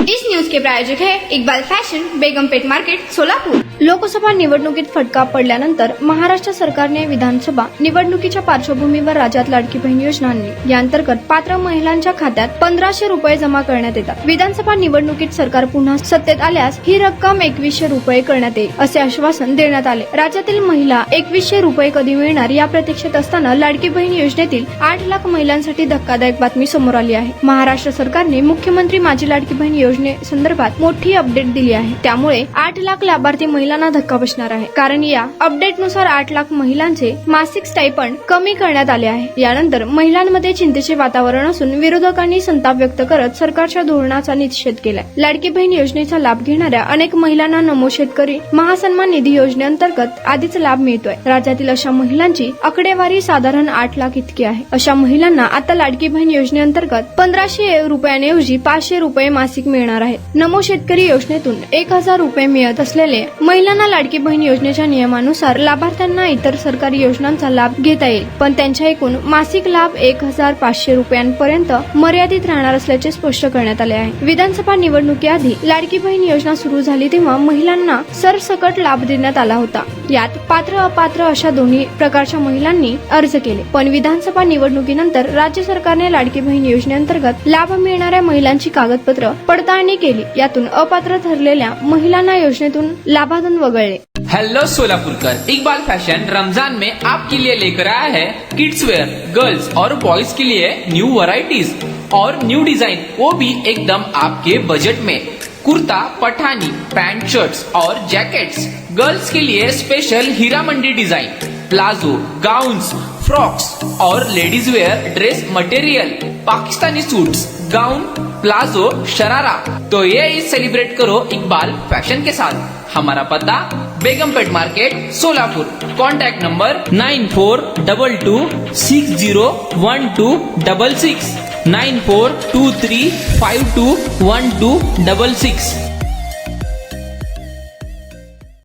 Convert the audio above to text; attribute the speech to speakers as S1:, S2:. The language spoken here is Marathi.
S1: इस न्यूज के प्रायोजक है इकबाल फैशन, बेगमपेट मार्केट, सोलापूर। लोकसभा निवडणुकीत फटका पडल्यानंतर महाराष्ट्र सरकारने विधानसभा निवडणुकीच्या पार्श्वभूमीवर राज्यात लाडकी बहीण योजना आणली। या अंतर्गत पात्र महिलांच्या खात्यात 1500 रुपये जमा करण्यात येतात। विधानसभा निवडणुकीत सरकार पुन्हा सत्तेत आल्यास ही रक्कम 2100 रुपये करण्यात येईल असे आश्वासन देण्यात आले। राज्यातील महिला 2100 रुपये कधी मिळणार या प्रतीक्षेत असताना लाडकी बहीण योजनेतील 8 लाख महिलांसाठी धक्कादायक बातमी समोर आली आहे। महाराष्ट्र सरकारने मुख्यमंत्री माझी लाडकी बहीण योजनेसंदर्भात मोठी अपडेट दिली आहे। त्यामुळे 8 लाख लाभार्थी महिलांना धक्का बसणार आहे, कारण या अपडेटनुसार 8 लाख महिलांचे मासिक स्टायपंड कमी करण्यात आले आहे। यानंतर महिलांमध्ये चिंतेचे वातावरण असून विरोधकांनी संताप व्यक्त करत सरकारच्या धोरणाचा निषेध केलाय। लाडकी बहीण योजनेचा लाभ घेणाऱ्या अनेक महिलांना नमो शेतकरी महासन्मान निधी योजनेअंतर्गत आधीच लाभ मिळतोय। राज्यातील अशा महिलांची आकडेवारी साधारण 8 लाख इतकी आहे। अशा महिलांना आता लाडकी बहीण योजनेअंतर्गत 1500 रुपयांऐवजी 500 रुपये मासिक मिळणार आहेत। नमो शेतकरी योजनेतून 1000 रुपये मिळत असलेले महिलांना लाडकी बहीण योजनेच्या नियमानुसार लाभार्थ्यांना इतर सरकारी योजनांचा लाभ घेता येईल, पण त्यांच्या एकूण मासिक लाभ 1500 रुपयांपर्यंत मर्यादित राहणार असल्याचे स्पष्ट करण्यात आले आहे। विधानसभा निवडणुकीआधी लाडकी बहीण योजना सुरू झाली तेव्हा महिलांना सरसकट लाभ देण्यात आला होता। यात पात्र अपात्र अशा दोन्ही प्रकारच्या महिलांनी अर्ज केले, पण विधानसभा निवडणुकीनंतर राज्य सरकारने लाडकी बहीण योजनेअंतर्गत लाभ मिळणाऱ्या महिलांची कागदपत्र पडताळणी केली। यातून अपात्र ठरलेल्या महिलांना योजनेतून लाभाधन वगळले।
S2: हेलो सोलापुरकर, इकबाल फैशन रमजान में आपके लिए लेकर आया है किड्स वेयर, गर्ल्स और बॉयज के लिए न्यू वैरायटीज और न्यू डिजाइन, वो भी एकदम आपके बजट में। कुर्ता, पठानी, पैंट, शर्ट्स और जैकेट्स, गर्ल्स के लिए special Heera Mandi design, palazzo, gowns, frocks और ladies wear dress material, Pakistani suits, gown, palazzo, sharara. तो ये ईद सेलिब्रेट करो इकबाल फैशन के साथ। हमारा पता Begumpet market, Solapur. Contact number 9422601266 9423521266।